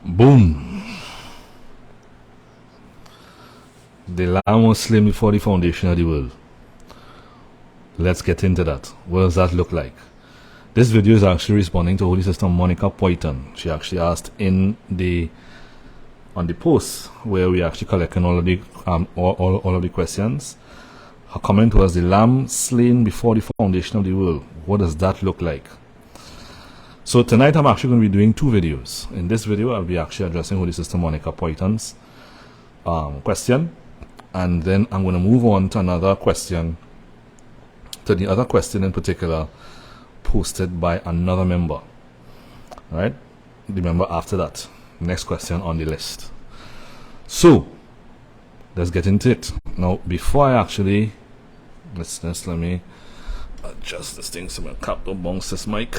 Boom. The Lamb was slain before the foundation of the world. Let's get into that. What does that look like? This video is actually responding to Holy Sister Monica Poyton. She actually asked on the post where we actually collecting all of the questions. Her comment was, the Lamb slain before the foundation of the world. What does that look like? So tonight I'm actually going to be doing two videos. In this video I'll be actually addressing Holy Sister Monica Poyton's question, and then I'm going to move on to another question, to the other question in particular posted by another member. Alright, the member after that, next question on the list. So let's get into it. Now before I actually let me adjust this thing so my cap don't bounce this mic.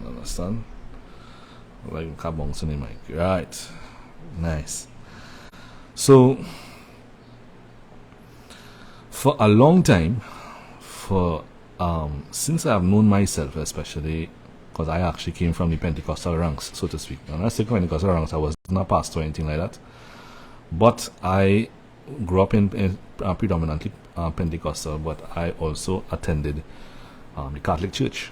You understand? Like cap bouncing the mic. Right. Nice. So for a long time, since I have known myself, especially because I actually came from the Pentecostal ranks, so to speak. When I say Pentecostal ranks, I was not a pastor or anything like that, but I grew up in predominantly Pentecostal, but I also attended the Catholic Church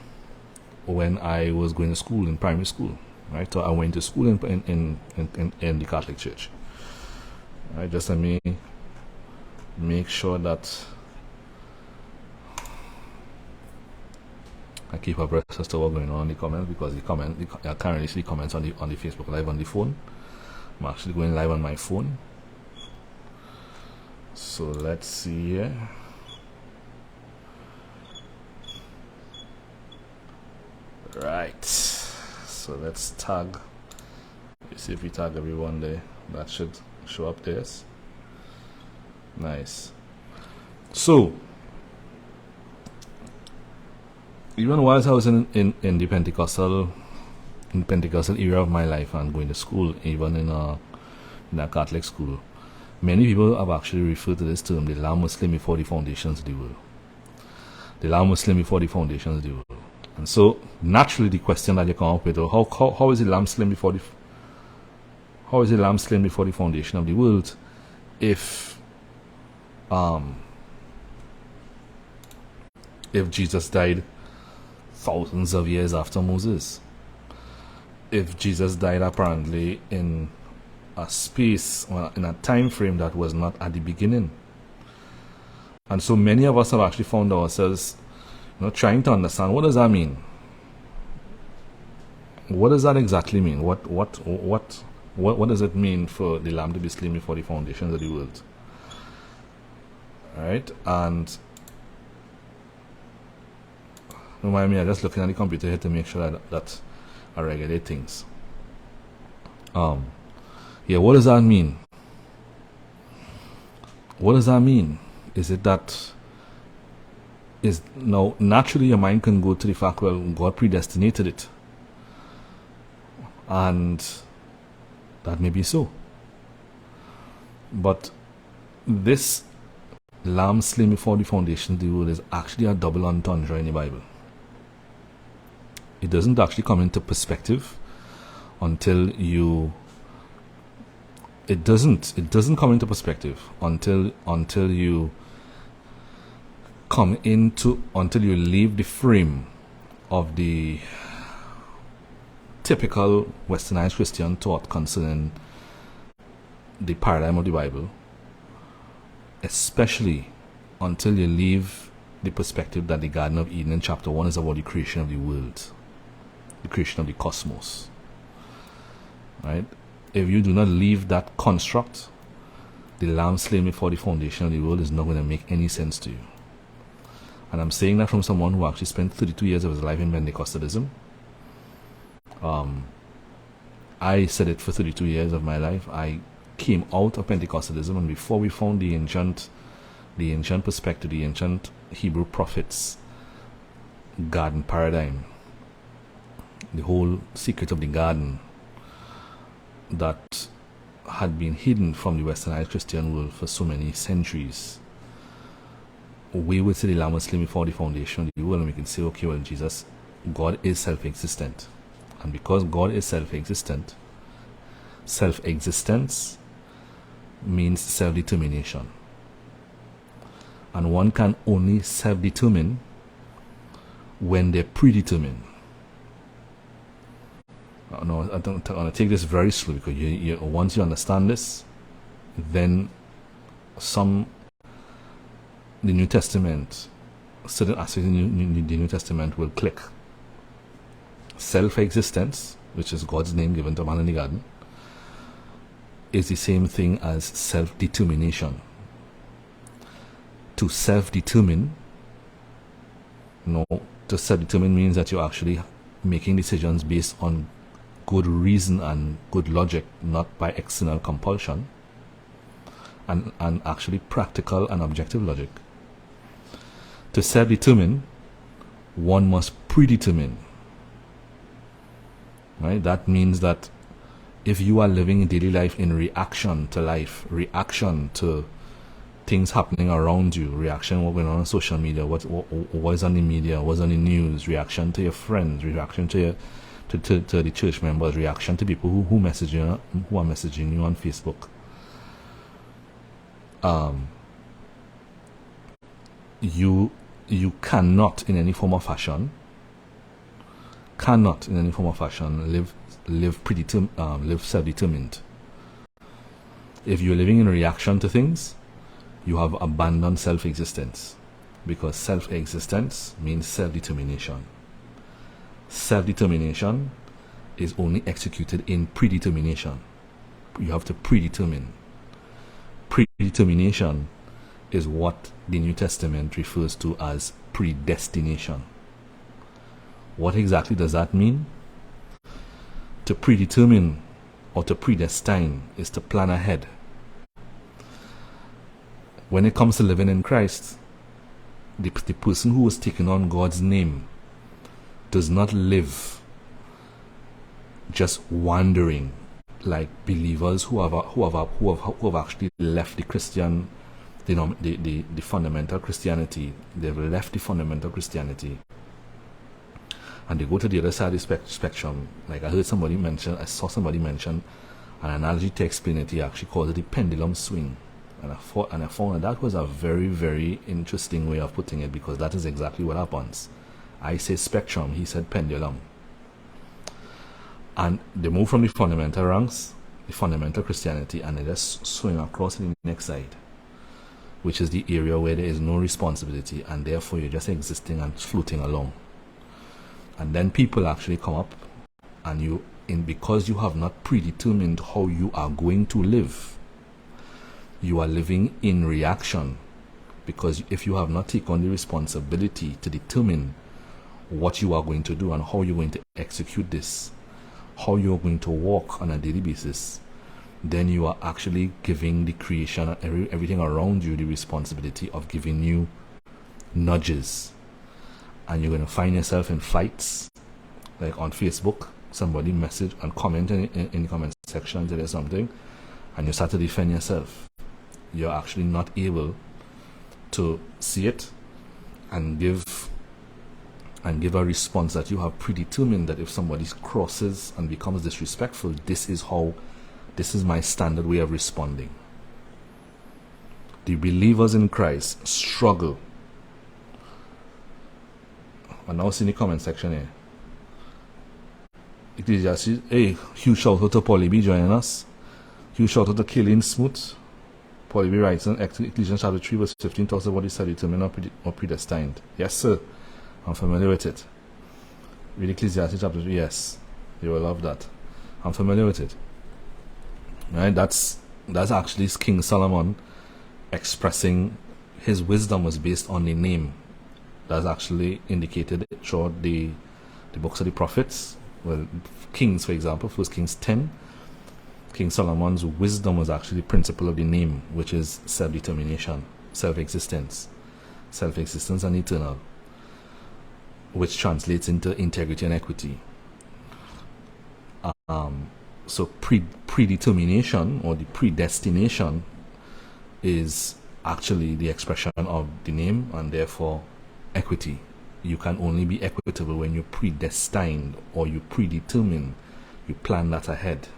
when I was going to school, in primary school. Right, so I went to school in the Catholic Church. Right, just let me make sure that I keep abreast as to what's going on in the comments, because I currently see the comments on the Facebook Live on the phone. I'm actually going live on my phone. So let's see here. Right. So let's tag. Let's see if we tag everyone there. That should show up there. Nice. So even whilst I was in the Pentecostal era of my life and going to school, even in a Catholic school, many people have actually referred to this term, the Lamb was slain before the foundations of the world. The Lamb was slain before the foundations of the world. And so naturally the question that you come up with, how is the Lamb slain before the foundation of the world if Jesus died thousands of years after Moses? If Jesus died apparently in a space, in a time frame that was not at the beginning. And so many of us have actually found ourselves trying to understand, what does that mean? What does that exactly mean? What does it mean for the Lamb to be slain before the foundations of the world? Alright, and remind me, I'm just looking at the computer here to make sure that I regulate things. Yeah, what does that mean? What does that mean? Is it that now naturally your mind can go to the fact, well, God predestinated it, and that may be so, but this Lamb slain before the foundation of the world is actually a double entendre in the Bible. It doesn't actually come into perspective until you it doesn't come into perspective until you leave the frame of the typical westernized Christian thought concerning the paradigm of the Bible, especially until you leave the perspective that the Garden of Eden in chapter 1 is about the creation of the world, the creation of the cosmos. Right? If you do not leave that construct, the Lamb slain before the foundation of the world is not going to make any sense to you. And I'm saying that from someone who actually spent 32 years of his life in Pentecostalism. I said it for 32 years of my life. I came out of Pentecostalism, and before we found the ancient perspective, the ancient Hebrew prophets garden paradigm, the whole secret of the garden that had been hidden from the westernized Christian world for so many centuries, we would say the Lamb was slain before the foundation of the world, and we can say, okay, well, God is self-existent. And because God is self-existent, self-existence means self-determination. And one can only self-determine when they're predetermined. No, I'm going to take this very slow, because once you understand this, then the New Testament, certain aspects of the New Testament will click. Self-existence, which is God's name given to man in the garden, is the same thing as self-determination. To self-determine, to self-determine means that you're actually making decisions based on good reason and good logic, not by external compulsion, and actually practical and objective logic. To self-determine, one must predetermine. Right? That means that if you are living daily life in reaction to life, reaction to things happening around you, reaction what going on social media, what is on the media, what's on the news, reaction to your friends, reaction to the church members, reaction to people who message you, who are messaging you on Facebook. You cannot in any form of fashion live self-determined. If you're living in reaction to things, you have abandoned self-existence, because self-existence means self-determination. Self-determination is only executed in predetermination. You have to predetermine. Predetermination is what the New Testament refers to as predestination. What exactly does that mean? To predetermine or to predestine is to plan ahead. When it comes to living in Christ, the person who has taken on God's name does not live just wandering like believers who have actually left the Christian, the fundamental Christianity. They've left the fundamental Christianity and they go to the other side of the spectrum. Like I saw somebody mention an analogy to explain it. He actually called it the pendulum swing. And I found that was a very, very interesting way of putting it, because that is exactly what happens. I say spectrum, he said pendulum. And they move from the fundamental ranks, the fundamental Christianity, and they just swing across to the next side, which is the area where there is no responsibility, and therefore you're just existing and floating along. And then people actually come up, and because you have not predetermined how you are going to live, you are living in reaction, because if you have not taken the responsibility to determine what you are going to do and how you're going to execute this, how you're going to walk on a daily basis, then you are actually giving the creation and everything around you the responsibility of giving you nudges. And you're going to find yourself in fights, like on Facebook, somebody message and comment in the comment section to something, and you start to defend yourself. You're actually not able to see it and give a response that you have predetermined, that if somebody crosses and becomes disrespectful, this is my standard way of responding. The believers in Christ struggle. And now see in the comment section here. Ecclesiastes, hey, huge shout out to Paulie B joining us. Huge shout out to Killian Smooth. Paulie B writes in Ecclesiastes chapter 3 verse 15 talks about the self-determined or predestined. Yes, sir. I'm familiar with it. Read Ecclesiastes chapter 3. Yes, you will love that. I'm familiar with it. Right? That's actually King Solomon expressing his wisdom was based on the name. That's actually indicated throughout the books of the prophets. Well, Kings, for example, 1 Kings 10. King Solomon's wisdom was actually the principle of the name, which is self-determination, self-existence and eternal, which translates into integrity and equity. So predetermination or the predestination is actually the expression of the name, and therefore equity. You can only be equitable when you're predestined or you predetermine, you plan that ahead.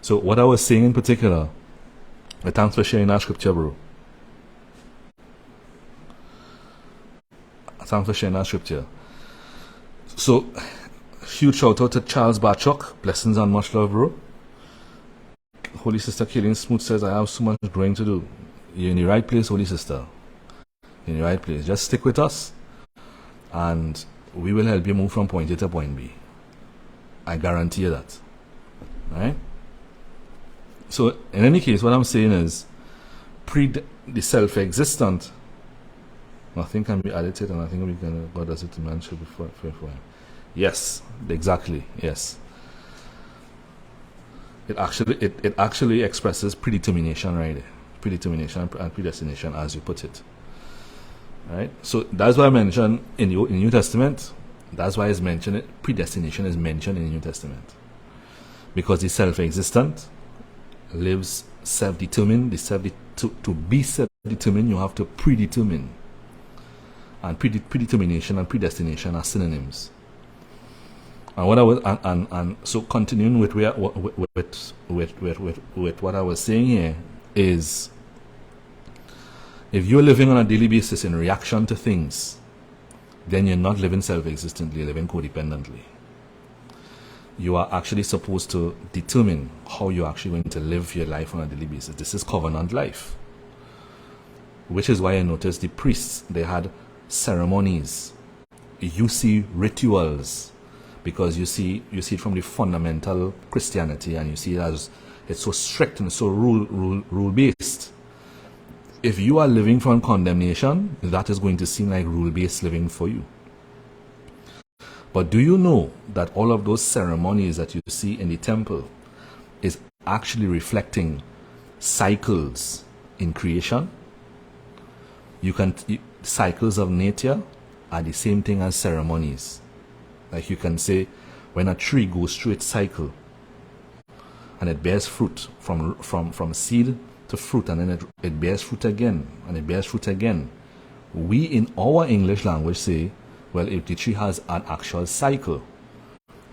So what I was saying in particular, thanks for sharing that scripture, bro. Thanks for sharing that scripture. So, huge shout out to Charles Barchuk. Blessings and much love, bro. Holy Sister Kaylin Smooth says, I have so much growing to do. You're in the right place, Holy Sister. You're in the right place. Just stick with us, and we will help you move from point A to point B. I guarantee you that. Right? So, in any case, what I'm saying is, the self-existent, nothing can be added to it, and I think we can. God does it to man should be for him. Yes, exactly. Yes. It actually expresses predetermination, right there. Predetermination and predestination, as you put it. Right. So that's why I mentioned in the New Testament. That's why it's mentioned. Predestination is mentioned in the New Testament, because the self-existent lives self-determined. To be self-determined, you have to predetermine. And predetermination and predestination are synonyms. And what I was and so continuing with what I was saying here is, if you're living on a daily basis in reaction to things, then you're not living self-existently, you're living codependently. You are actually supposed to determine how you're actually going to live your life on a daily basis. This is covenant life. Which is why I noticed the priests, they had ceremonies. You see rituals, because you see it from the fundamental Christianity, and you see it as it's so strict and so rule based. If you are living from condemnation, that is going to seem like rule based living for you. But do you know that all of those ceremonies that you see in the temple is actually reflecting cycles in creation? Cycles of nature are the same thing as ceremonies. Like you can say, when a tree goes through its cycle and it bears fruit from seed to fruit, and then it bears fruit again, and it bears fruit again. We in our English language say, well, if the tree has an actual cycle,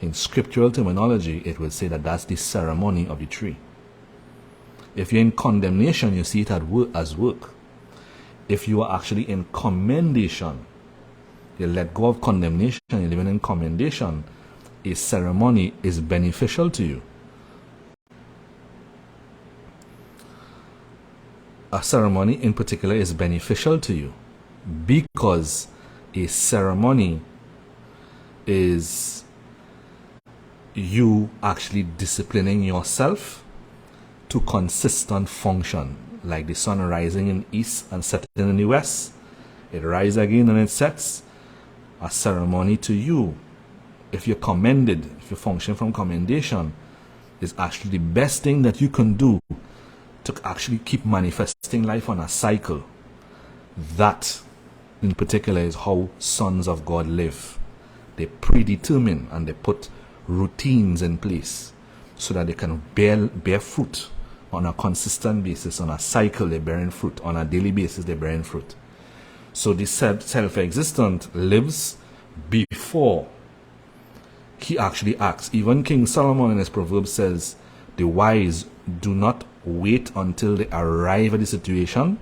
in scriptural terminology, it will say that that's the ceremony of the tree. If you're in condemnation, you see it as work. If you are actually in commendation, you let go of condemnation, you're living in commendation, a ceremony is beneficial to you. A ceremony in particular is beneficial to you because a ceremony is you actually disciplining yourself to consistent function, like the sun rising in the east and setting in the west. It rises again and it sets. A ceremony to you, if you're commended, if you function from commendation, is actually the best thing that you can do to actually keep manifesting life on a cycle. That in particular is how sons of God live. They predetermine and they put routines in place so that they can bear fruit on a consistent basis. On a cycle, they're bearing fruit. On a daily basis, they're bearing fruit. So the self-existent lives before he actually acts. Even King Solomon in his Proverbs says, the wise do not wait until they arrive at the situation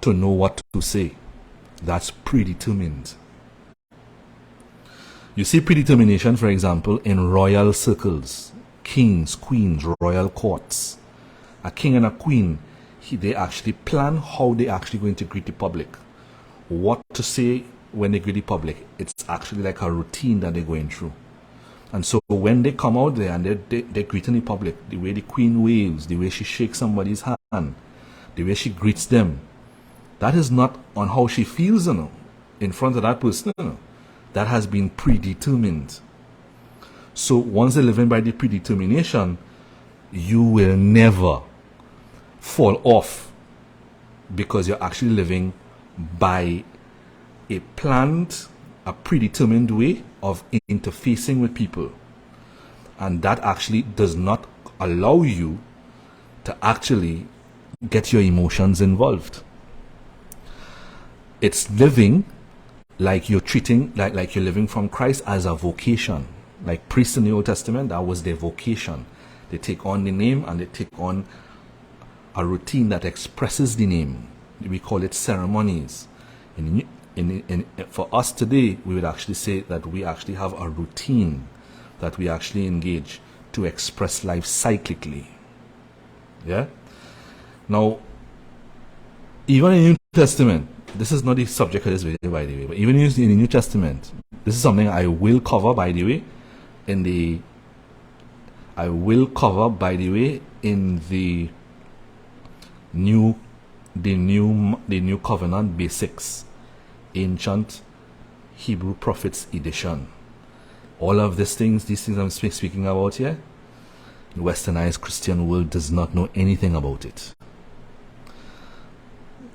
to know what to say. That's predetermined. You see predetermination, for example, in royal circles. Kings, queens, royal courts. A king and a queen, they actually plan how they're actually going to greet the public. What to say when they greet the public. It's actually like a routine that they're going through. And so when they come out there and they're greeting the public, the way the queen waves, the way she shakes somebody's hand, the way she greets them, that is not on how she feels, in front of that person. That has been predetermined. So once they're living by the predetermination, you will never fall off, because you're actually living by a planned, a predetermined way of interfacing with people. And that actually does not allow you to actually get your emotions involved. It's living like you're treating, like you're living from Christ as a vocation. Like priests in the Old Testament, that was their vocation. They take on the name and they take on a routine that expresses the name. We call it ceremonies. For us today, we would actually say that we actually have a routine that we actually engage to express life cyclically. Yeah? Now, even in the New Testament, this is not the subject of this video, by the way, but even in the New Testament, this is something I will cover, by the way, in the new covenant basics, ancient Hebrew prophets edition. All of these things I'm speaking about here, the westernized Christian world does not know anything about it.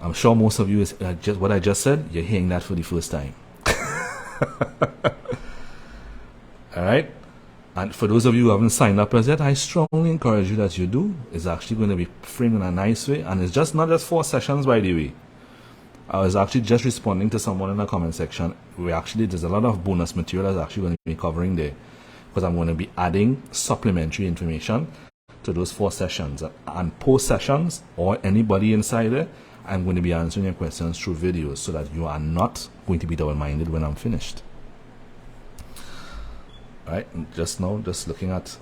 I'm sure most of you, just what I just said, you're hearing that for the first time. Alright? And for those of you who haven't signed up as yet, I strongly encourage you that you do. It's actually going to be framed in a nice way. And it's just not just 4 sessions, by the way. I was actually just responding to someone in the comment section. There's a lot of bonus material that's actually going to be covering there. Because I'm going to be adding supplementary information to those 4 sessions. And post sessions, or anybody inside there, I'm going to be answering your questions through videos so that you are not going to be double-minded when I'm finished. Alright, just looking at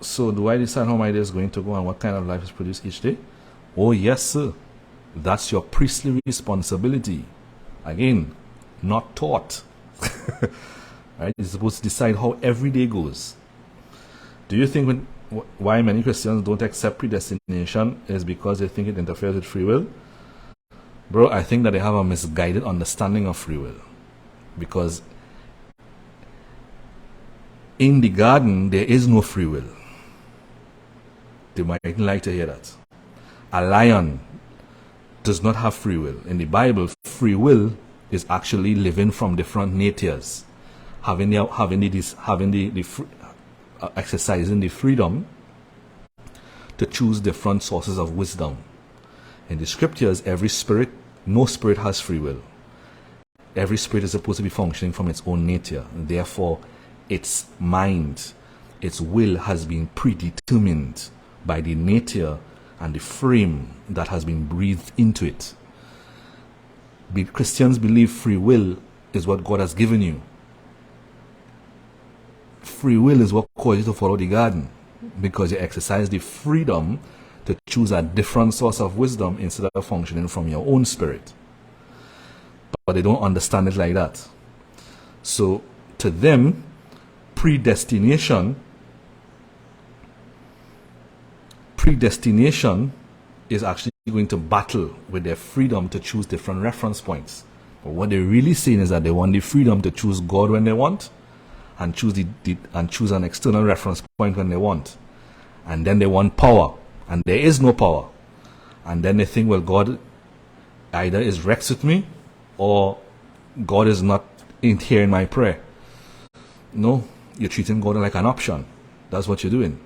so do I decide how my day is going to go and what kind of life is produced each day? Oh yes, sir. That's your priestly responsibility. Again, not taught. Right? You're supposed to decide how every day goes. Do you think why many Christians don't accept predestination is because they think it interferes with free will? Bro, I think that they have a misguided understanding of free will. Because in the garden, there is no free will. They might like to hear that. A lion does not have free will. In the Bible, free will is actually living from different natures, exercising the freedom to choose different sources of wisdom. In the scriptures, no spirit has free will. Every spirit is supposed to be functioning from its own nature. Therefore, its mind, its will has been predetermined by the nature and the frame that has been breathed into it. Christians believe free will is what God has given you. Free will is what caused you to follow the garden, because you exercise the freedom to choose a different source of wisdom instead of functioning from your own spirit. But they don't understand it like that. So to them, predestination is actually going to battle with their freedom to choose different reference points. But what they're really saying is that they want the freedom to choose God when they want, and choose an external reference point when they want. And then they want power, and there is no power. And then they think, well, God either is vexed with me, or God is not hearing my prayer. No, you're treating God like an option. That's what you're doing.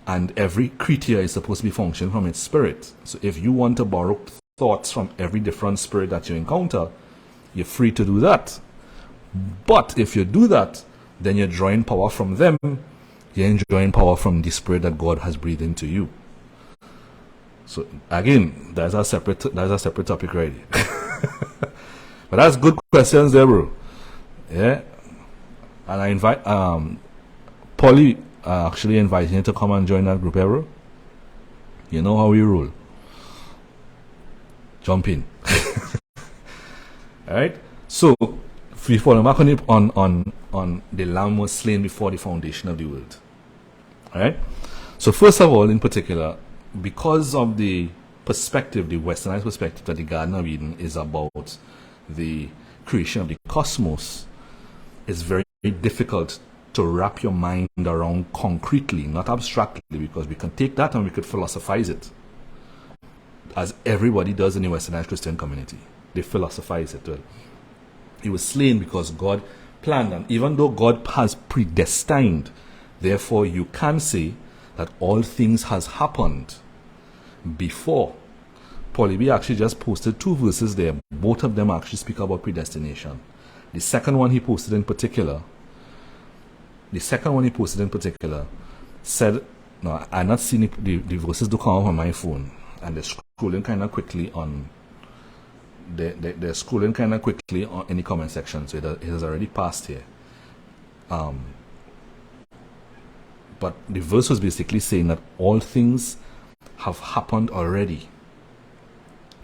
And every creature is supposed to be functioning from its spirit. So if you want to borrow thoughts from every different spirit that you encounter, you're free to do that. But if you do that, then you're drawing power from them. You're enjoying power from the spirit that God has breathed into you. So again, that's a separate topic already. But that's good questions there, bro. Yeah. And I invite Polly actually inviting you to come and join that group, bro. You know how we roll. Jump in. Alright? So we follow back on the Lamb was slain before the foundation of the world. Alright? So first of all, in particular, because of the perspective, the westernized perspective that the Garden of Eden is about the creation of the cosmos, it's very, very difficult to wrap your mind around concretely, not abstractly, because we can take that and we could philosophize it, as everybody does in the westernized Christian community. They philosophize it. Well, he was slain because God planned, and even though God has predestined, therefore you can say that all things has happened before. Paulie B actually just posted 2 verses there. Both of them actually speak about predestination. The second one he posted in particular, said, no, I'm not seeing the verses do come up on my phone, and they're scrolling kind of quickly on, they're scrolling kind of quickly on any comment section, so it has already passed here. But the verse was basically saying that all things have happened already.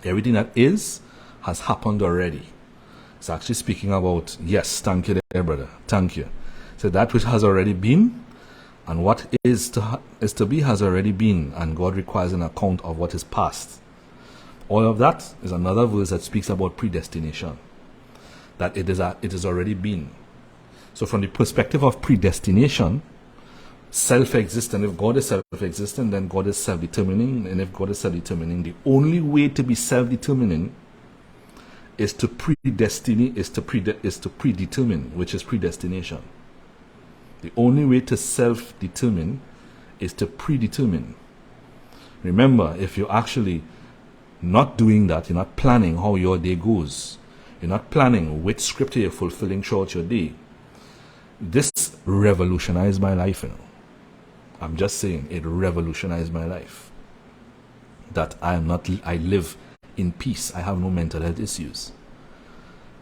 Everything that is has happened already. It's actually speaking about, yes, thank you there, brother, thank you. So that which has already been, and what is to be has already been, and God requires an account of what is past. All of that is another verse that speaks about predestination, that it is already been. So from the perspective of predestination, self-existent, if God is self-existent, then God is self-determining, and if God is self-determining, the only way to be self-determining is to predetermine, which is predestination. The only way to self-determine is to predetermine. Remember, if you're actually not doing that, you're not planning how your day goes, you're not planning which scripture you're fulfilling throughout your day, this revolutionized my life, you know. I'm just saying, it revolutionized my life. That I live in peace. I have no mental health issues.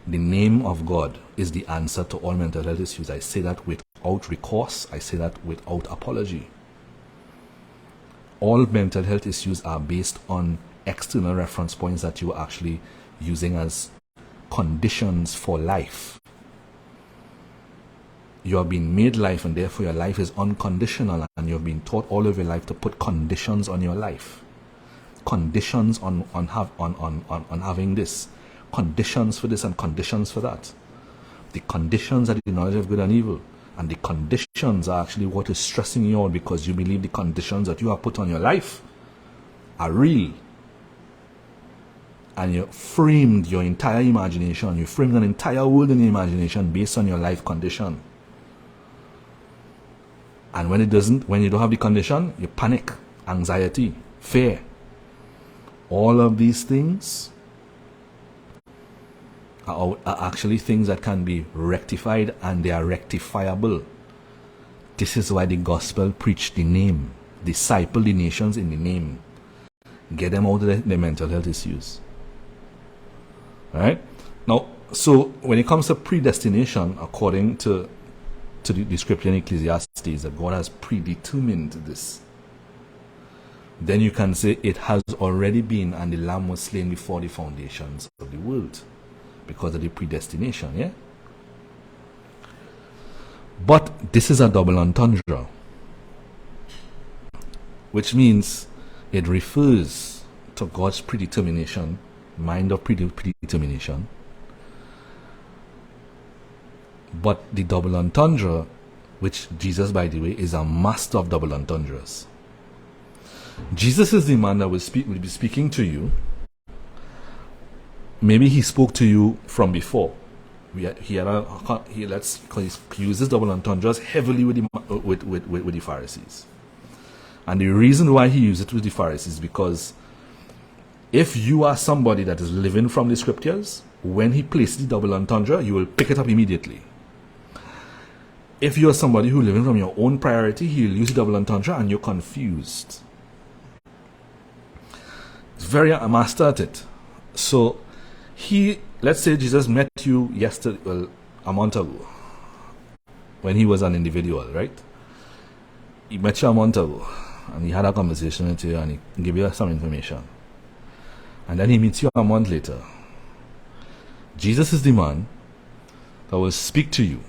The name of God is the answer to all mental health issues. I say that without recourse. I say that without apology. All mental health issues are based on external reference points that you are actually using as conditions for life. You have been made life, and therefore your life is unconditional, and you have been taught all of your life to put conditions on your life. Conditions on having this, conditions for this and conditions for that. The conditions are the knowledge of good and evil, and the conditions are actually what is stressing you out, because you believe the conditions that you have put on your life are real. And you framed your entire imagination, you framed an entire world in your imagination based on your life condition. And when you don't have the condition, you panic, anxiety, fear. All of these things are actually things that can be rectified, and they are rectifiable. This is why the gospel preached the name. Disciple the nations in the name. Get them out of their mental health issues. Alright? Now, so when it comes to predestination, according to the scripture in Ecclesiastes, that God has predetermined this, then you can say it has already been, and the Lamb was slain before the foundations of the world, because of the predestination, yeah? But this is a double entendre, which means it refers to God's predetermination, mind of predetermination. But the double entendre, which Jesus, by the way, is a master of double entendres. Jesus is the man that will be speaking to you. Maybe he spoke to you from before. He uses double entendres heavily with the Pharisees. And the reason why he used it with the Pharisees is because if you are somebody that is living from the scriptures, when he places the double entendre, you will pick it up immediately. If you are somebody who is living from your own priority, he will use the double entendre and you're confused. He's very a master at it. So let's say Jesus met you yesterday, well, a month ago, when he was an individual, right? He met you a month ago, and he had a conversation with you, and he gave you some information. And then he meets you a month later. Jesus is the man that will speak to you.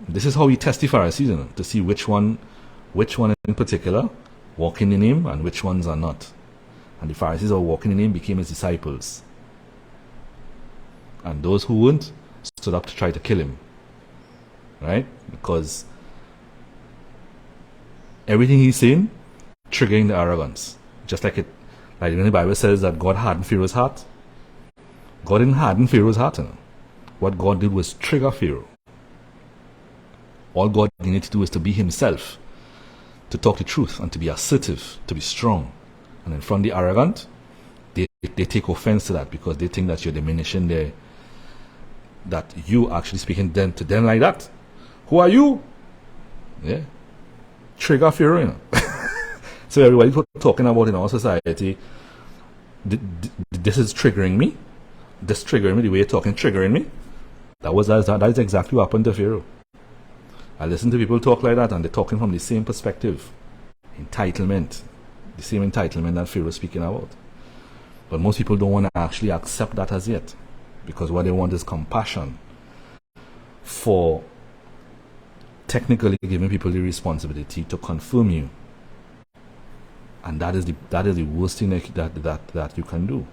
This is how he tests the Pharisees, to see which one in particular walk in the name and which ones are not. And the Pharisees who walking in the name became his disciples. And those who weren't stood up to try to kill him. Right? Because everything he's saying, triggering the arrogance. Just like when the Bible says that God hardened Pharaoh's heart. God didn't harden Pharaoh's heart. What God did was trigger Pharaoh. All God needed to do is to be himself, to talk the truth, and to be assertive, to be strong. And then from the arrogant, they take offense to that, because they think that you're diminishing that you actually speaking to them like that. Who are you? Yeah. Trigger Pharaoh, you know. So everybody talking about in our society, this is triggering me. This triggering me, the way you're talking, triggering me. That is exactly what happened to Pharaoh. I listen to people talk like that, and they're talking from the same perspective. Entitlement. The same entitlement that Pharaoh is speaking about. But most people don't want to actually accept that as yet. Because what they want is compassion for technically giving people the responsibility to confirm you. And that is the worst thing that you can do.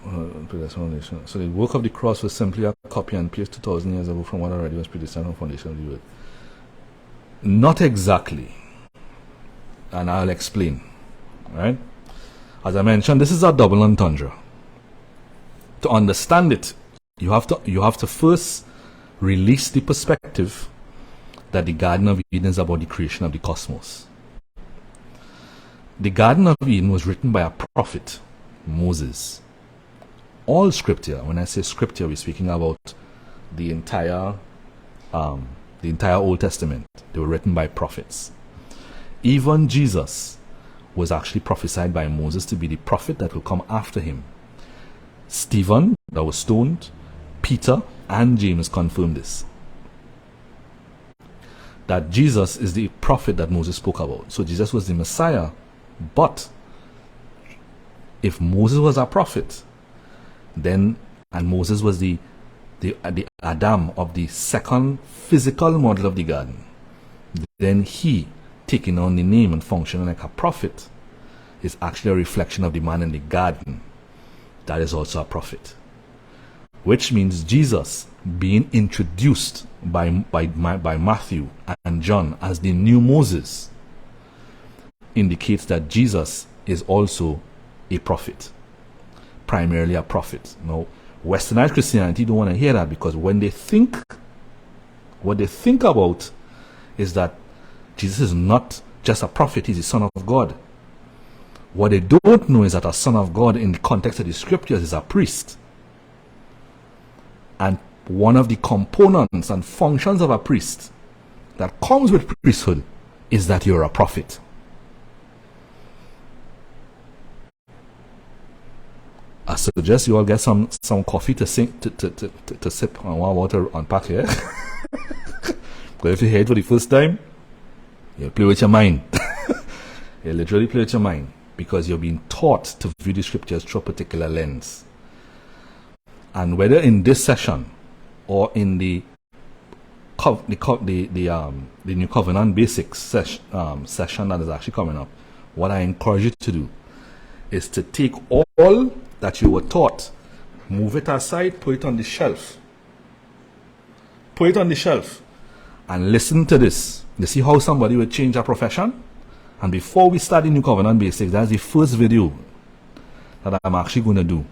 So the work of the cross was simply a copy and paste 2,000 years ago from what already was predestined from foundation of the earth. Not exactly. And I'll explain. Right? As I mentioned, this is a double entendre. To understand it, you have to first release the perspective that the Garden of Eden is about the creation of the cosmos. The Garden of Eden was written by a prophet, Moses. All scripture, when I say scripture, we're speaking about the entire Old Testament. They were written by prophets. Even Jesus was actually prophesied by Moses to be the prophet that will come after him. Stephen, that was stoned, Peter, and James confirmed this. That Jesus is the prophet that Moses spoke about. So Jesus was the Messiah. But if Moses was a prophet, then, and Moses was the Adam of the second physical model of the garden, then he, taking on the name and functioning like a prophet, is actually a reflection of the man in the garden that is also a prophet. Which means Jesus being introduced by Matthew and John as the new Moses indicates that Jesus is also a prophet, primarily a prophet. Now, Westernized Christianity don't want to hear that, because what they think about is that Jesus is not just a prophet, he's the Son of God. What they don't know is that a Son of God in the context of the scriptures is a priest. And one of the components and functions of a priest that comes with priesthood is that you're a prophet. I suggest you all get some coffee to sip and one water unpack here. Because if you hear it for the first time, you'll play with your mind. You literally play with your mind, because you're being taught to view the scriptures through a particular lens. And whether in this session or in the New Covenant Basics session that is actually coming up, what I encourage you to do is to take all that you were taught, move it aside, put it on the shelf. Put it on the shelf and listen to this. You see how somebody would change a profession? And before we start the New Covenant Basics, that's the first video that I'm actually going to do,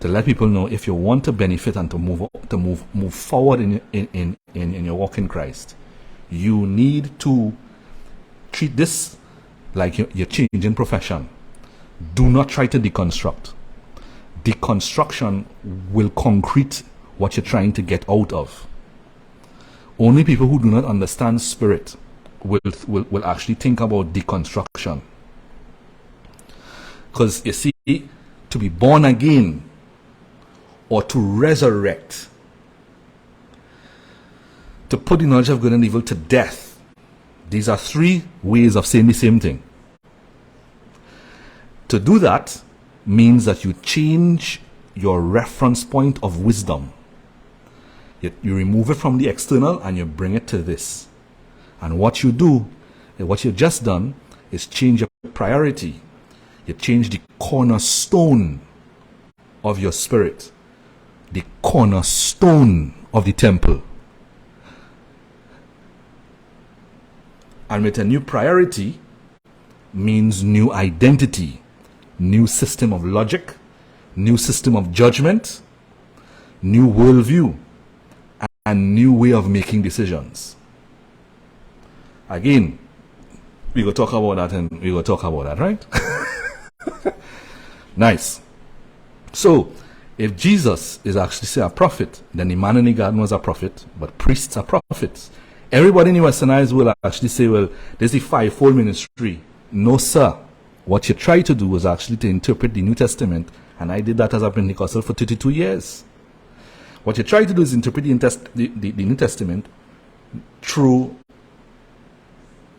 to let people know, if you want to benefit and to move forward in your walk in Christ, you need to treat this like you're changing profession. Do not try to deconstruct. Deconstruction will concrete what you're trying to get out of. Only people who do not understand spirit will actually think about deconstruction. Because you see, to be born again or to resurrect, to put the knowledge of good and evil to death, these are three ways of saying the same thing. To do that means that you change your reference point of wisdom. You remove it from the external and you bring it to this. And what you do, what you've just done, is change your priority. You change the cornerstone of your spirit, the cornerstone of the temple. And with a new priority means new identity, new system of logic, new system of judgment, new worldview, and new way of making decisions. Again, we will talk about that, and we will talk about that, right? Nice. So, If Jesus is actually say a prophet, then the man in the garden was a prophet, but priests are prophets. Everybody in the westernized will actually say, well, there's a fivefold ministry. No, sir. What you try to do is actually to interpret the New Testament, and I did that as a Pentecostal for 32 years. What you try to do is interpret the New Testament through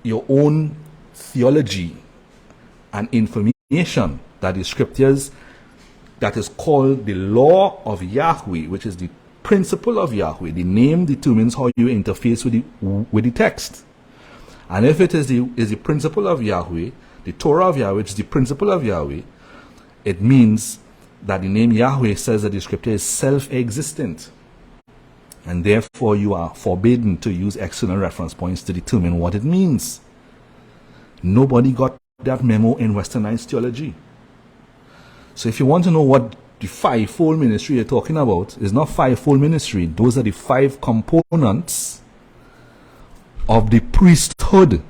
your own theology and information that the scriptures, that is called the law of Yahweh, which is the principle of Yahweh. The name determines how you interface with the text. And if it is the principle of Yahweh, the Torah of Yahweh, which is the principle of Yahweh, it means that the name Yahweh says that the scripture is self-existent. And therefore you are forbidden to use external reference points to determine what it means. Nobody got that memo in westernized theology. So if you want to know what the fivefold ministry you're talking about, is not fivefold ministry. Those are the five components of the priesthood.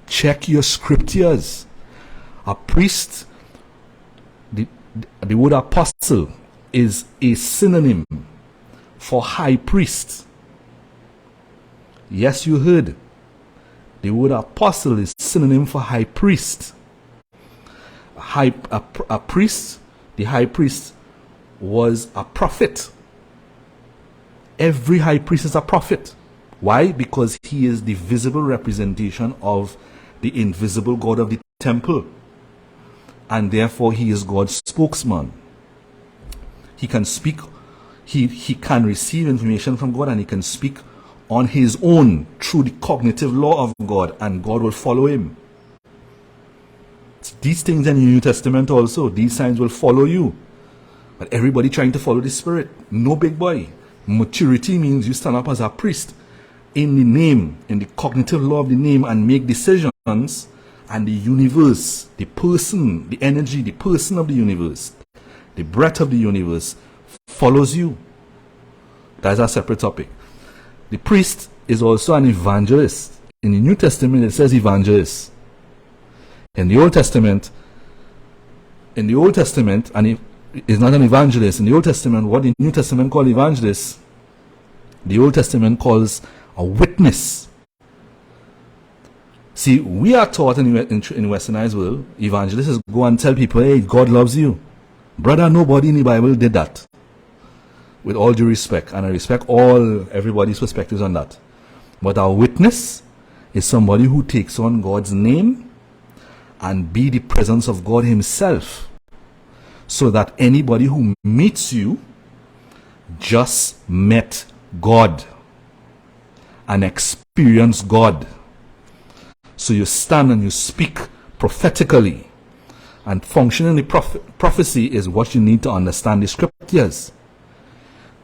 Check your scriptures. A priest, the word apostle is a synonym for high priest. Yes, you heard. The word apostle is synonym for high priest. A priest, the high priest, was a prophet. Every high priest is a prophet. Why? Because he is the visible representation of the invisible God of the temple. And therefore he is God's spokesman. He can speak, he can receive information from God, and he can speak on his own through the cognitive law of God, and God will follow him. These things in the New Testament also, these signs will follow you. But everybody trying to follow the Spirit. No, big boy. Maturity means you stand up as a priest in the name, in the cognitive law of the name, and make decisions, and the universe, the person, the energy, the person of the universe, the breath of the universe follows you. That's a separate topic. The priest is also an evangelist. In the New Testament it says evangelist. In the Old Testament, and it is not an evangelist. In the Old Testament, what the New Testament calls evangelist, the Old Testament calls a witness. See, we are taught in the westernized world, evangelists go and tell people, hey, God loves you. Brother, nobody in the Bible did that. With all due respect, and I respect everybody's perspectives on that. But a witness is somebody who takes on God's name and be the presence of God himself, so that anybody who meets you just met God and experienced God. So you stand and you speak prophetically, and function in the prophecy is what you need to understand the scriptures.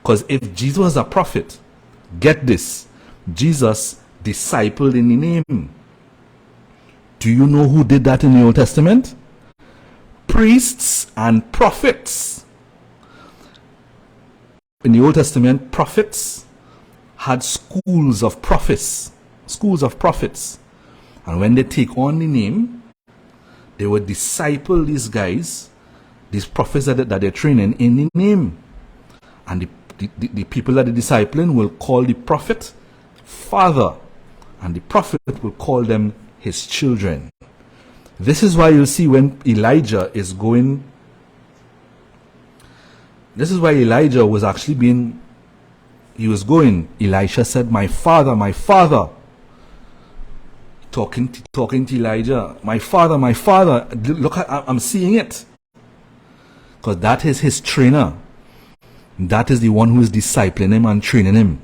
Because if Jesus was a prophet, get this, Jesus discipled in the name. Do you know who did that in the Old Testament? Priests and prophets. In the Old Testament, prophets had schools of prophets. And when they take on the name, they would disciple these guys, these prophets that they're training in the name. And the people that they're discipling will call the prophet father, and the prophet will call them his children. This is why you'll see when Elijah is going, this is why Elijah was actually Elisha said, my father, talking to Elijah, my father, look, I'm seeing it. Because that is his trainer. That is the one who is discipling him and training him.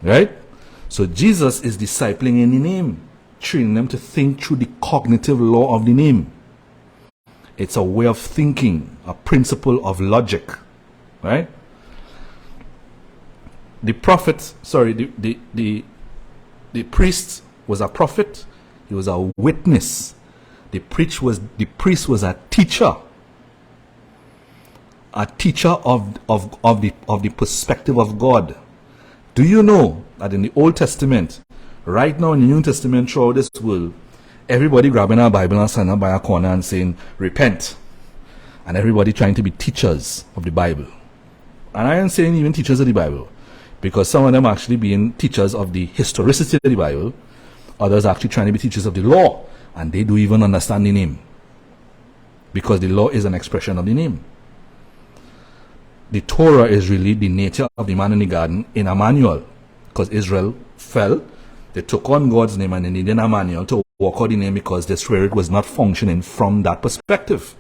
Right? So Jesus is discipling in the name, training them to think through the cognitive law of the name. It's a way of thinking, a principle of logic. Right? The priest was a prophet. He was a witness. The priest was a teacher. A teacher of the perspective of God. Do you know that in the Old Testament, right now in the New Testament, throughout this world, everybody grabbing a Bible and standing by a corner and saying, repent. and everybody trying to be teachers of the Bible. And I am saying even teachers of the Bible, because some of them actually being teachers of the historicity of the Bible, others actually trying to be teachers of the law, and they do even understand the name, because the law is an expression of the name. The Torah is really the nature of the man in the garden in a manual, because Israel fell, they took on God's name and they needed a manual to walk out the name because the spirit was not functioning from that perspective.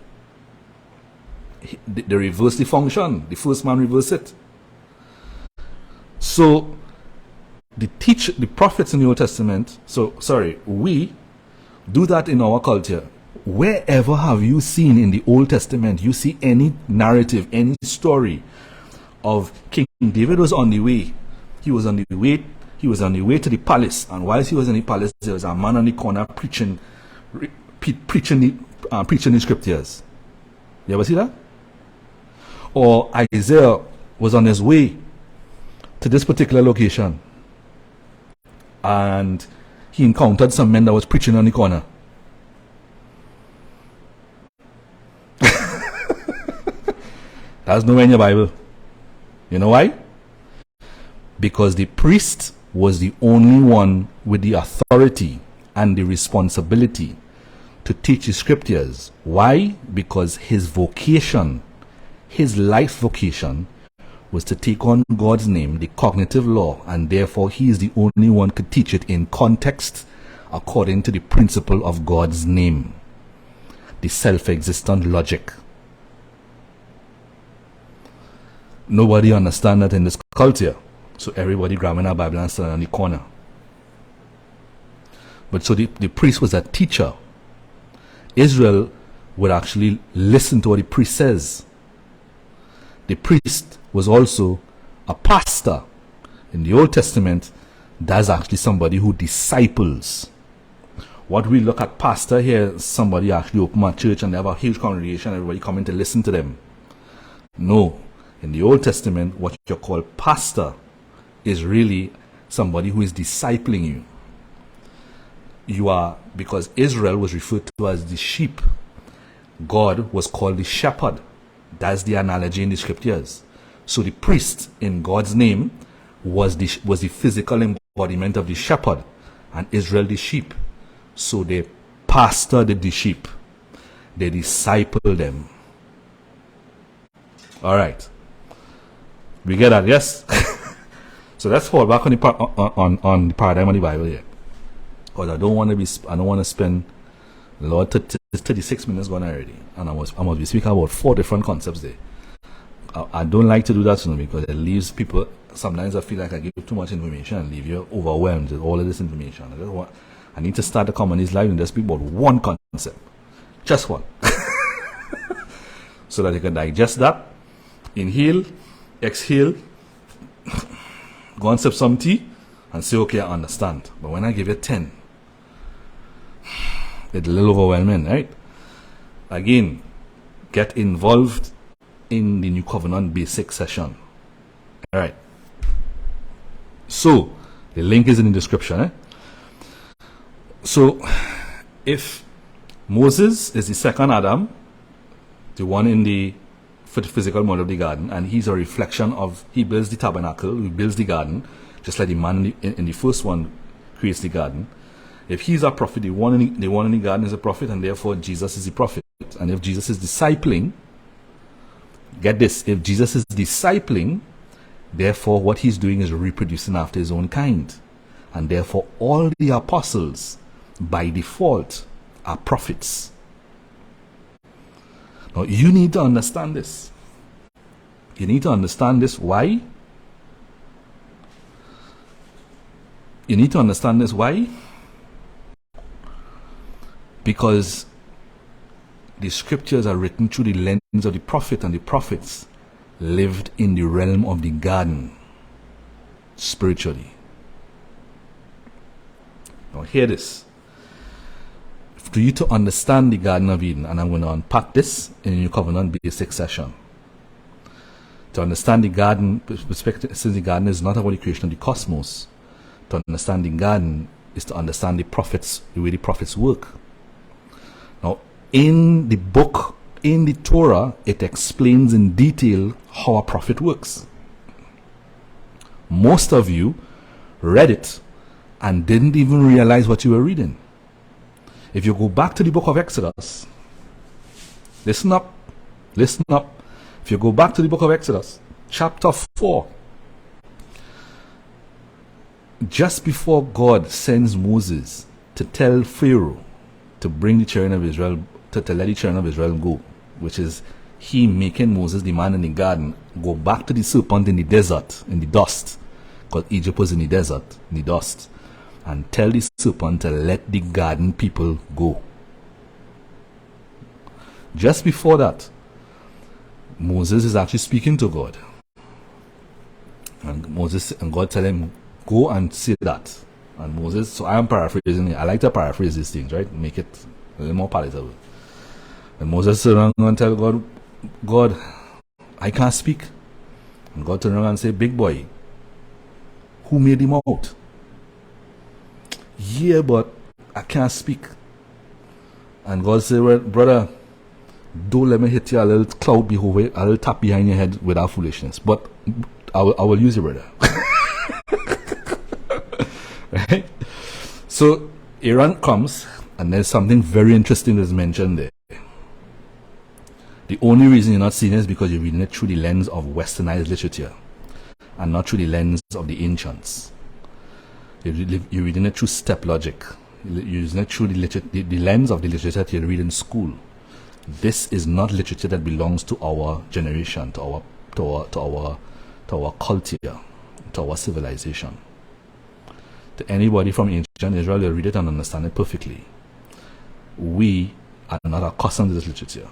They reversed the function. The first man reversed it. So the prophets in the Old Testament, we do that in our culture. Wherever have you seen in the Old Testament, you see any narrative, any story of King David was on the way. He was on the way to the palace, and whilst he was in the palace, there was a man on the corner preaching the scriptures. You ever see that? Or Isaiah was on his way to this particular location, and he encountered some men that was preaching on the corner. That's nowhere in your Bible. You know why? Because the priest was the only one with the authority and the responsibility to teach the scriptures. Why? Because his vocation, his life vocation, was to take on God's name, the cognitive law, and therefore he is the only one could teach it in context according to the principle of God's name, the self-existent logic. Nobody understands that in this culture, so everybody grabbing a Bible and standing on the corner. But so the priest was a teacher. Israel would actually listen to what the priest says. The priest was also a pastor. In the Old Testament, that's actually somebody who disciples. What we look at pastor here, somebody actually open a church and they have a huge congregation, everybody coming to listen to them. No. In the Old Testament, what you call pastor is really somebody who is discipling you. You are, because Israel was referred to as the sheep, God was called the shepherd. That's the analogy in the scriptures. So the priest in God's name was the physical embodiment of the shepherd, and Israel the sheep. So they pastored the sheep. They discipled them. All right. We get that, yes? So let's fall back on the paradigm of the Bible here. Because I don't want to spend the Lord 36 minutes gone already. And I must be speaking about 4 different concepts there. I don't like to do that, because it leaves people, sometimes I feel like I give too much information and leave you overwhelmed with all of this information. I need to start the Commonist live and just speak about one concept. Just one. So that you can digest that, inhale, exhale, go and sip some tea and say, okay, I understand. But when I give you 10, it's a little overwhelming, right? Again, get involved in the New Covenant basic session. All right. So, the link is in the description. So, if Moses is the second Adam, the one in the physical model of the garden, and he's a reflection of, he builds the tabernacle, he builds the garden, just like the man in the first one creates the garden. If he's a prophet, the one in the garden is a prophet, and therefore Jesus is the prophet. And if Jesus is discipling, get this, if Jesus is discipling, therefore what he's doing is reproducing after his own kind. And therefore all the apostles, by default, are prophets. Now, you need to understand this. You need to understand this. Why? You need to understand this. Why? Because the scriptures are written through the lens of the prophet, and the prophets lived in the realm of the garden, spiritually. Now, hear this. For you to understand the Garden of Eden, and I'm going to unpack this in the New Covenant basic session. To understand the garden perspective, since the garden is not about the creation of the cosmos, to understand the garden is to understand the prophets, the way the prophets work. Now, in the book, in the Torah, it explains in detail how a prophet works. Most of you read it and didn't even realize what you were reading. If you go back to the book of Exodus, listen up. If you go back to the book of Exodus, chapter 4, just before God sends Moses to tell Pharaoh to bring the children of Israel, to let the children of Israel go, which is he making Moses, the man in the garden, go back to the serpent in the desert, in the dust, because Egypt was in the desert, in the dust, and tell the serpent to let the garden people go. Just before that, Moses is actually speaking to God. And God tell him, go and say that. And Moses, so I am paraphrasing it. I like to paraphrase these things, right? Make it a little more palatable. And Moses turned around and tell God, God, I can't speak. And God turned around and said, big boy, who made him out? Yeah, but I can't speak. And God said, well, brother, don't let me hit you a little cloud behind, a little tap behind your head with our foolishness. But I will use you, brother. Right? So Aaron comes, and there's something very interesting that's mentioned there. The only reason you're not seeing it is because you're reading it through the lens of westernized literature and not through the lens of the ancients. You're reading it through step logic. You're using it through the lens of the literature that you read in school. This is not literature that belongs to our generation, to our culture, to our civilization. To anybody from ancient Israel, you'll read it and understand it perfectly. We are not accustomed to this literature.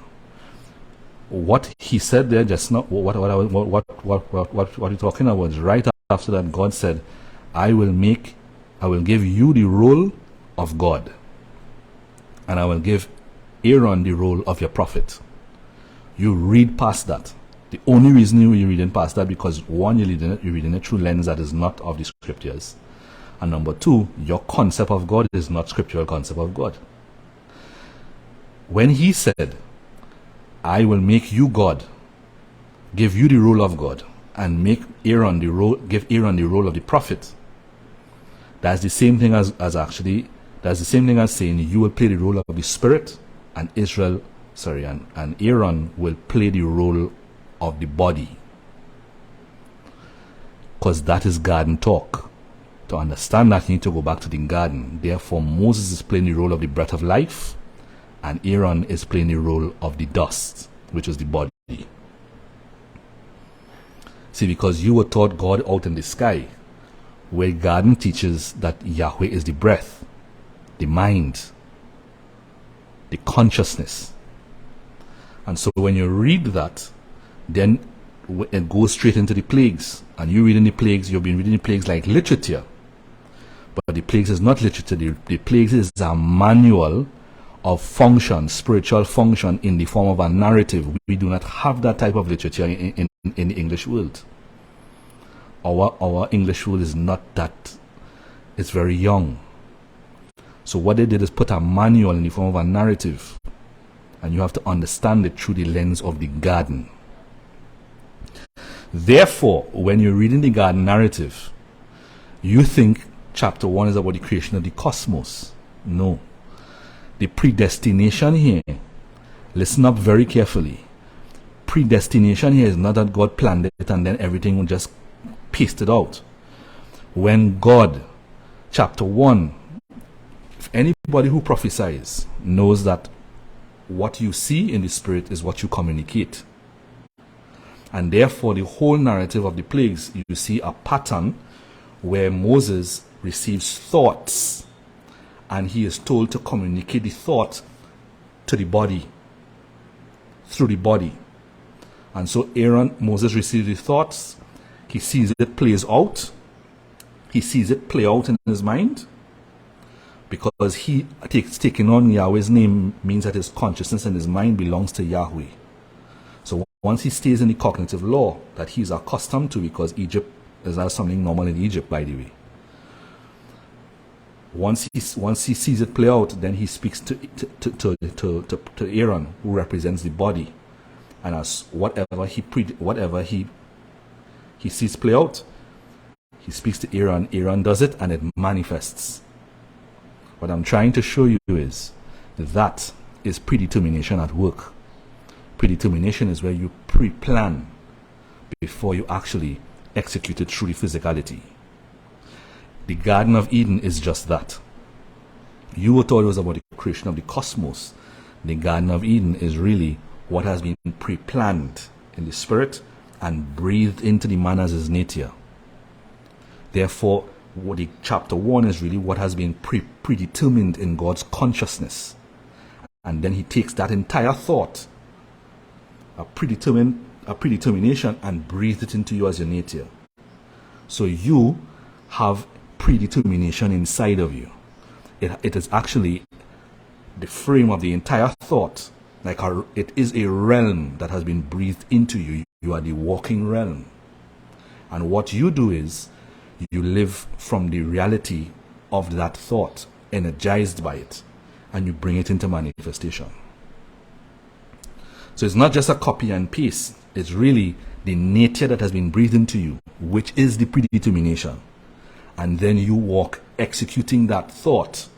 What he said there just now, what you're talking about is right after that God said, I will give you the role of God, and I will give Aaron the role of your prophet. You read past that. The only reason you're reading past that because one, you're reading it through lens that is not of the scriptures, and number two, your concept of God is not scriptural concept of God. When he said, I will make you God, give you the role of God, and give Aaron the role of the prophet, that's the same thing as saying you will play the role of the Spirit, and Aaron will play the role of the body. Because that is garden talk. To understand that, you need to go back to the garden. Therefore, Moses is playing the role of the breath of life, and Aaron is playing the role of the dust, which is the body. See, because you were taught God out in the sky, where garden teaches that Yahweh is the breath, the mind, the consciousness. And so when you read that, then it goes straight into the plagues. And you reading the plagues, you've been reading the plagues like literature. But the plagues is not literature. The plagues is a manual of function, spiritual function in the form of a narrative. We do not have that type of literature in the English world. Our English world is not that, it's very young. So what they did is put a manual in the form of a narrative, and you have to understand it through the lens of the garden. Therefore, when you're reading the garden narrative, you think chapter 1 is about the creation of the cosmos. No. The predestination here, listen up very carefully. Predestination here is not that God planned it and then everything will just paste it out. When God, chapter 1, if anybody who prophesies knows that what you see in the spirit is what you communicate. And therefore, the whole narrative of the plagues, you see a pattern where Moses receives thoughts and he is told to communicate the thought to the body, through the body. And so Moses receives the thoughts, he sees it plays out, he sees it play out in his mind, because he taking on Yahweh's name means that his consciousness and his mind belongs to Yahweh. So once he stays in the cognitive law that he's accustomed to, because Egypt is something normal in Egypt, by the way. Once he sees it play out, then he speaks to Aaron, who represents the body, and as whatever he sees play out, he speaks to Aaron. Aaron does it, and it manifests. What I'm trying to show you is that is predetermination at work. Predetermination is where you pre-plan before you actually execute it through the physicality. The Garden of Eden is just that. You were thought it was about the creation of the cosmos. The Garden of Eden is really what has been pre-planned in the spirit and breathed into the man as his nature. Therefore, what the chapter 1 is really what has been predetermined in God's consciousness. And then he takes that entire thought, a predetermination, and breathes it into you as your nature. So you have predetermination inside of you. It is actually the frame of the entire thought. It is a realm that has been breathed into you. You are the walking realm. And what you do is you live from the reality of that thought, energized by it, and you bring it into manifestation. So it's not just a copy and paste. It's really the nature that has been breathed into you, which is the predetermination. And then you walk executing that thought.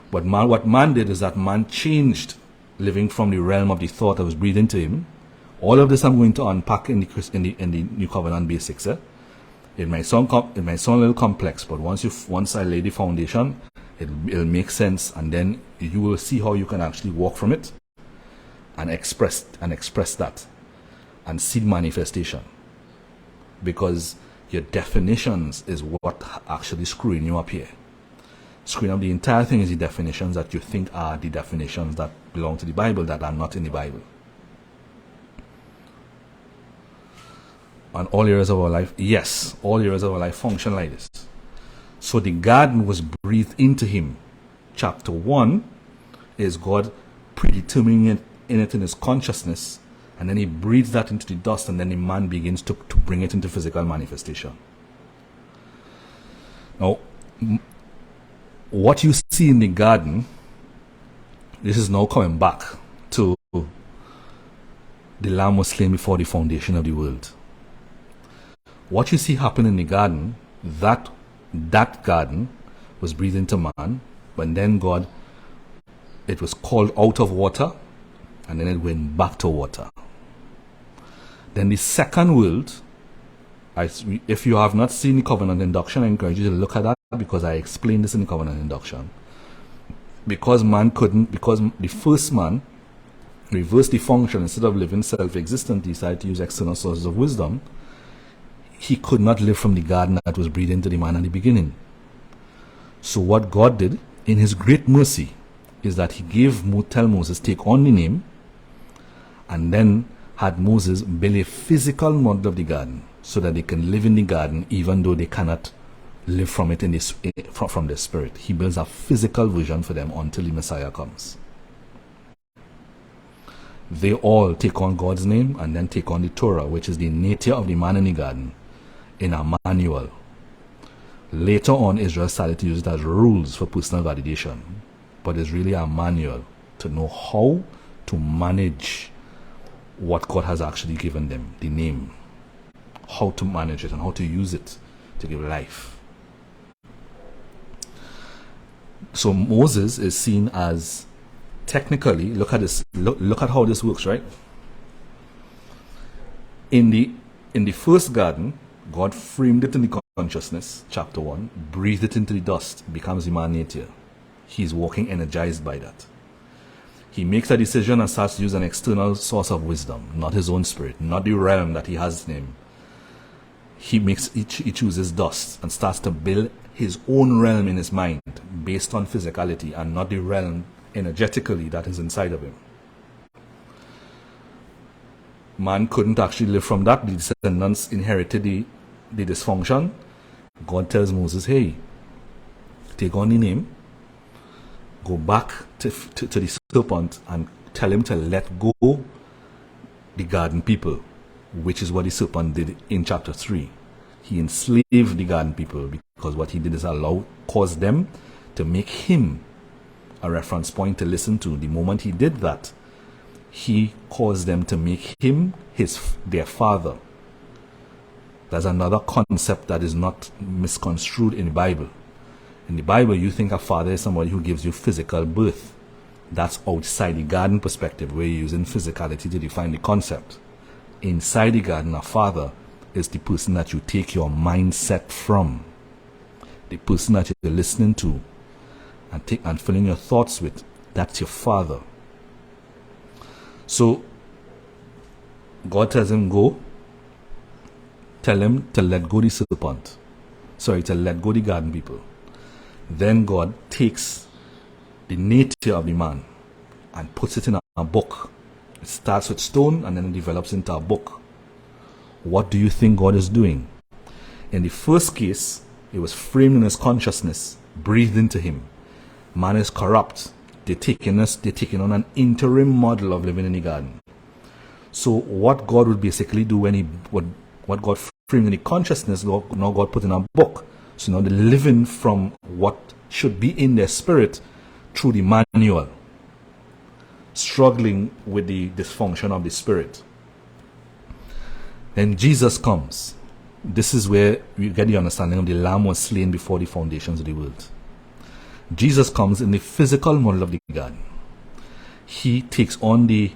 But what man did is that man changed, living from the realm of the thought that was breathed into him. All of this I'm going to unpack in the New Covenant basics. It might sound a little complex, but once I lay the foundation, it'll make sense, and then you will see how you can actually walk from it and express that and see manifestation. Because your definitions is what actually screwing you up here. Screwing up the entire thing is the definitions that you think are the definitions that belong to the Bible that are not in the Bible. And all areas of our life, yes, all areas of our life function like this. So the garden was breathed into him. Chapter 1 is God predetermining it in his consciousness, and then he breathes that into the dust, and then the man begins to bring it into physical manifestation. Now, what you see in the garden, this is now coming back to the Lamb was slain before the foundation of the world. What you see happen in the garden, that garden was breathed into man, but then God, it was called out of water, and then it went back to water. Then the second world, if you have not seen the covenant induction, I encourage you to look at that, because I explained this in the covenant induction. Because the first man reversed the function, instead of living self-existent, he decided to use external sources of wisdom. He could not live from the garden that was breathed into the man at the beginning. So what God did, in his great mercy, is that he tell Moses, take on the name, and then had Moses build a physical model of the garden, so that they can live in the garden even though they cannot live from it from the spirit. He builds a physical version for them until the Messiah comes. They all take on God's name and then take on the Torah, which is the nature of the man in the garden, in a manual. Later on, Israel started to use it as rules for personal validation, but it's really a manual to know how to manage what God has actually given them, the name, how to manage it and how to use it to give life. So Moses is seen as, technically, look at this, look at how this works, right? In the first garden, God framed it in the consciousness, chapter 1, breathed it into the dust, becomes the man nature. He's walking energized by that. He makes a decision and starts to use an external source of wisdom, not his own spirit, not the realm that he has in him. He chooses dust and starts to build his own realm in his mind based on physicality and not the realm energetically that is inside of him. Man couldn't actually live from that. The descendants inherited the dysfunction. God tells Moses, hey, take on the name, go back to the serpent and tell him to let go the garden people, which is what the serpent did in chapter 3. He enslaved the garden people because what he did is caused them to make him a reference point to listen to. The moment he did that, he caused them to make him their father. There's another concept that is not misconstrued in the Bible. In the Bible, you think a father is somebody who gives you physical birth. That's outside the garden perspective, where you're using physicality to define the concept. Inside the garden, a father is the person that you take your mindset from, the person that you're listening to and filling your thoughts with. That's your father. So God tells him, go. Tell him to let go the serpent. To let go the garden people. Then God takes the nature of the man and puts it in a book. It starts with stone and then it develops into a book. What do you think God is doing? In the first case, it was framed in his consciousness, breathed into him. Man is corrupt. They're taking on an interim model of living in the garden. So what God would basically do when what God framed in the consciousness, now God put in a book. So now they're living from what should be in their spirit through the manual, struggling with the dysfunction of the spirit. Then Jesus comes. This is where you get the understanding of the Lamb was slain before the foundations of the world. Jesus comes in the physical model of the garden. He takes on the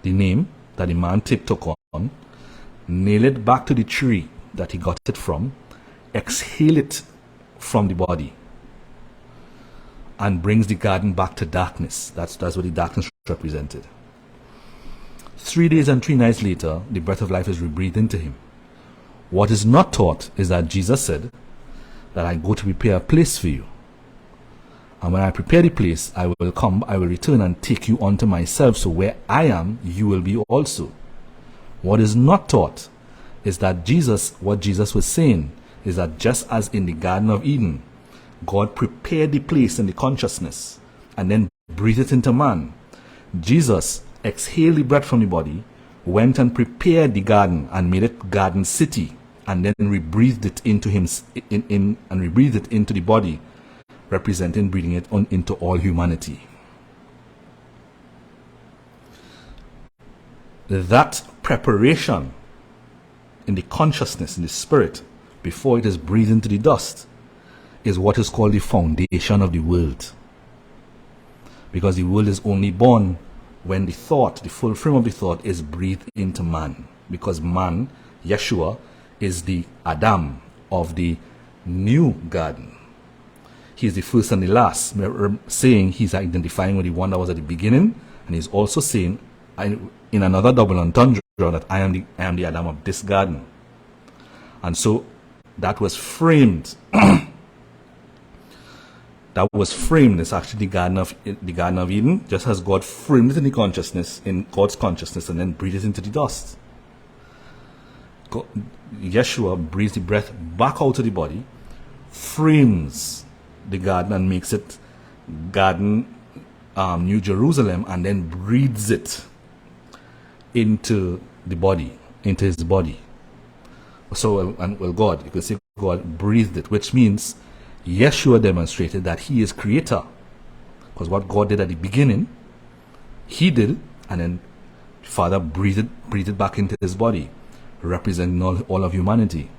name that the man took on, nail it back to the tree that he got it from, exhale it from the body, and brings the garden back to darkness. That's what the darkness represented. 3 days and 3 nights later, the breath of life is rebreathed into him. What is not taught is that Jesus said that I go to prepare a place for you. And when I prepare the place, I will return and take you unto myself, so where I am, you will be also. What is not taught is that what Jesus was saying is that just as in the Garden of Eden, God prepared the place in the consciousness and then breathed it into man, Jesus exhaled the breath from the body, went and prepared the garden and made it garden city, and then rebreathed it into him and rebreathed it into the body, representing breathing it into all humanity. That preparation in the consciousness, in the spirit, before it is breathed into the dust, is what is called the foundation of the world. Because the world is only born when the full frame of the thought is breathed into man. Because man, Yeshua, is the Adam of the new garden. He is the first and the last, saying he's identifying with the one that was at the beginning, and he's also saying in another double entendre that I am the Adam of this garden. And so that was framed. It's actually the Garden of Eden, just as God framed it in God's consciousness, and then breathed it into the dust. Yeshua breathes the breath back out of the body, frames the garden and makes it Garden New Jerusalem, and then breathes it into the body, into his body. So, God, you can say God breathed it, which means Yeshua demonstrated that he is creator. Because what God did at the beginning, he did, and then Father breathed it back into his body, representing all of humanity.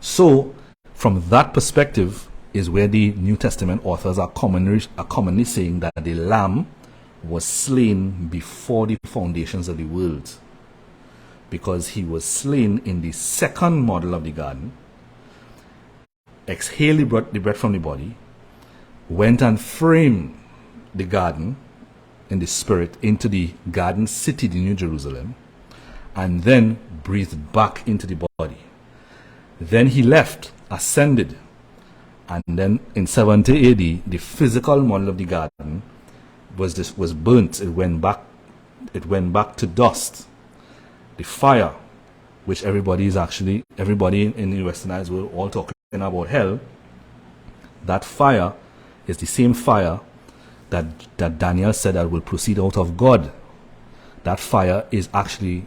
So, from that perspective is where the New Testament authors are commonly saying that the Lamb was slain before the foundations of the world, because he was slain in the second model of the garden, exhaled the breath from the body, went and framed the garden in the spirit into the garden city, the New Jerusalem, and then breathed back into the body. Then he left, ascended, and then in 70 AD, the physical model of the garden was burnt. It went back to dust. The fire, which everybody in the westernized world all talking about hell, that fire is the same fire that Daniel said that will proceed out of God. That fire is actually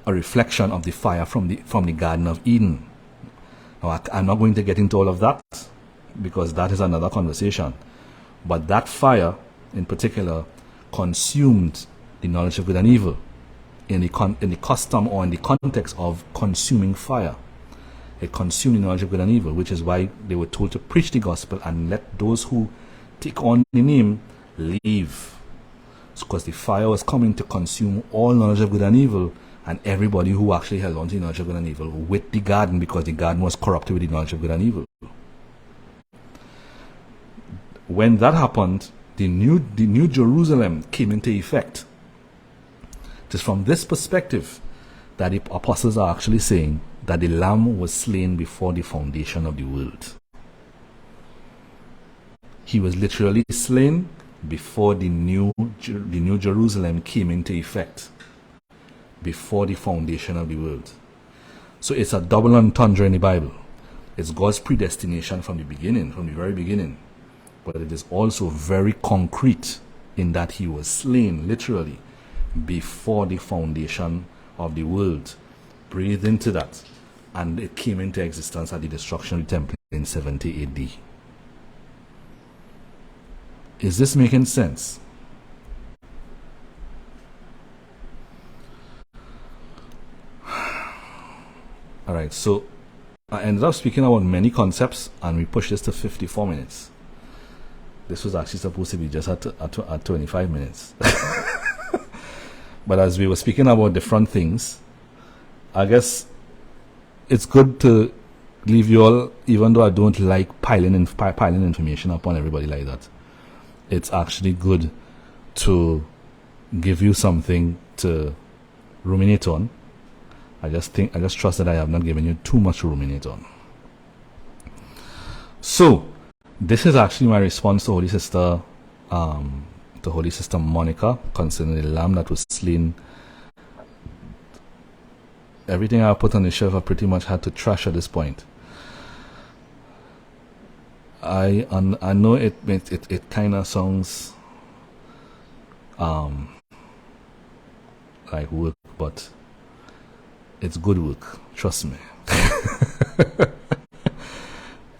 a reflection of the fire from the Garden of Eden. Now, I'm not going to get into all of that because that is another conversation. But that fire, in particular, consumed the knowledge of good and evil in the custom or in the context of consuming fire. It consumed the knowledge of good and evil, which is why they were told to preach the gospel and let those who take on the name leave. It's because the fire was coming to consume all knowledge of good and evil, and everybody who actually held on to the knowledge of good and evil with the garden, because the garden was corrupted with the knowledge of good and evil. When that happened, the new Jerusalem came into effect. It is from this perspective that the apostles are actually saying that the Lamb was slain before the foundation of the world. He was literally slain before the new Jerusalem came into effect, before the foundation of the world. So it's a double entendre in the Bible. It's God's predestination from the beginning, from the very beginning. But it is also very concrete in that he was slain literally before the foundation of the world. Breathe into that. And it came into existence at the destruction of the temple in 70 AD. Is this making sense? Alright, so I ended up speaking about many concepts and we pushed this to 54 minutes. This was actually supposed to be just at 25 minutes. But as we were speaking about different things, I guess it's good to leave you all, even though I don't like piling information upon everybody like that. It's actually good to give you something to ruminate on. I just trust that I have not given you too much to ruminate on. So, this is actually my response to Holy Sister Monica concerning the lamb that was slain. Everything I put on the shelf I pretty much had to trash at this point. I know it kind of sounds like work, but it's good work. Trust me.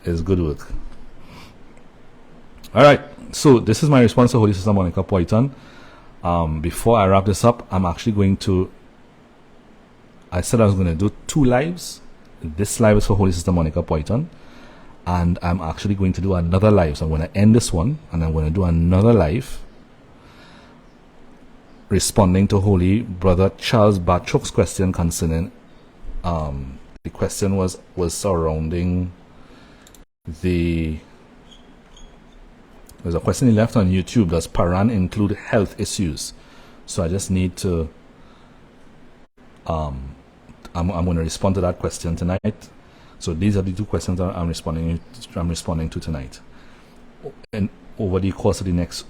It's good work. Alright, so this is my response to Holy Sister Monica Poiton. Before I wrap this up, I'm actually going to, I said I was going to do 2 lives. This live is for Holy Sister Monica Poiton, and I'm actually going to do another live. So I'm going to end this one, and I'm going to do another live responding to Holy Brother Charles Batchok's question concerning, the question was surrounding there's a question he left on YouTube. Does Paran include health issues? So I just need to I'm going to respond to that question tonight. So these are the 2 questions that I'm responding to tonight. And over the course of next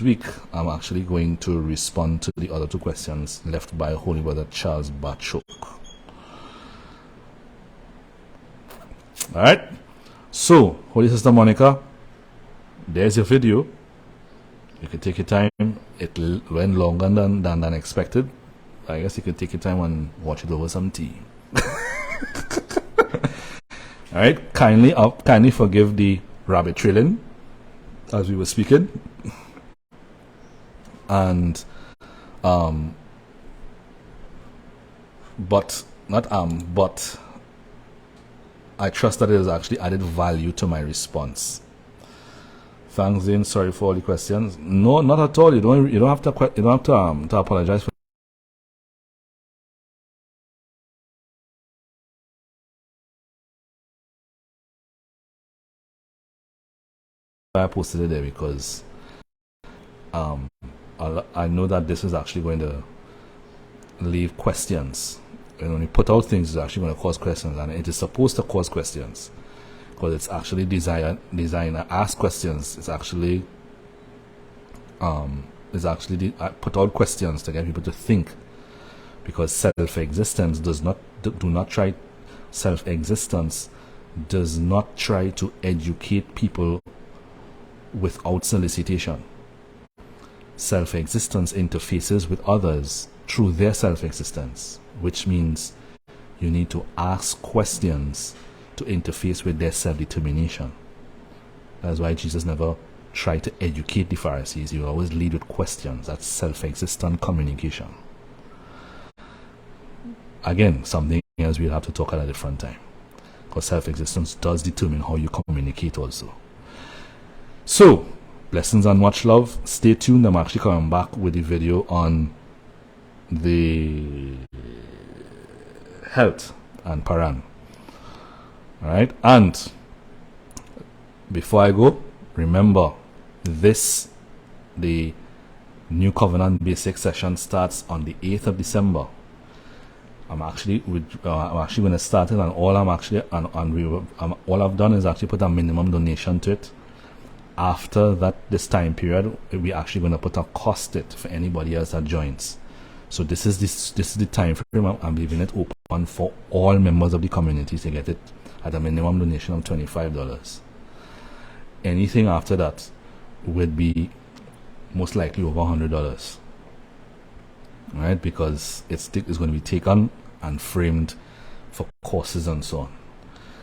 week, I'm actually going to respond to the other 2 questions left by Holy Brother Charles Batchok. Alright. So, Holy Sister Monica, there's your video. You can take your time. It went longer than expected. I guess you could take your time and watch it over some tea. Alright, kindly forgive the rabbit trailing as we were speaking. And but I trust that it has actually added value to my response. Thanks, Zane. Sorry for all the questions. No, not at all. You don't have to apologize for. I posted it there because I know that this is actually going to leave questions. And when you put out things, it's actually going to cause questions, and it is supposed to cause questions because it's actually designed to ask questions. It's actually put out questions to get people to think, because self-existence does not try to educate people without solicitation. Self-existence interfaces with others through their self-existence, which means you need to ask questions to interface with their self-determination. That's why Jesus never tried to educate the Pharisees. He would always lead with questions. That's self-existent communication. Again, something else we'll have to talk at a different time, because self-existence does determine how you communicate also. So, blessings and much love. Stay tuned. I'm actually coming back with a video on the health and Paran. Alright, and before I go, remember the New Covenant Basic session starts on the 8th of December. I'm actually going to start it, and all I've done is actually put a minimum donation to it. After this time period, we're actually going to put a cost it for anybody else that joins. So this is the time frame. I'm leaving it open for all members of the community to get it at a minimum donation of $25. Anything after that would be most likely over $100. Right, because it's going to be taken and framed for courses and so on.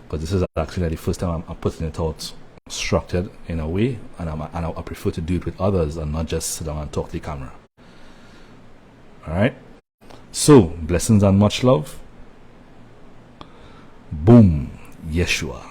Because this is actually the first time I'm putting it out structured in a way, and I prefer to do it with others and not just sit down and talk to the camera. Alright, so blessings and much love. Boom, Yeshua.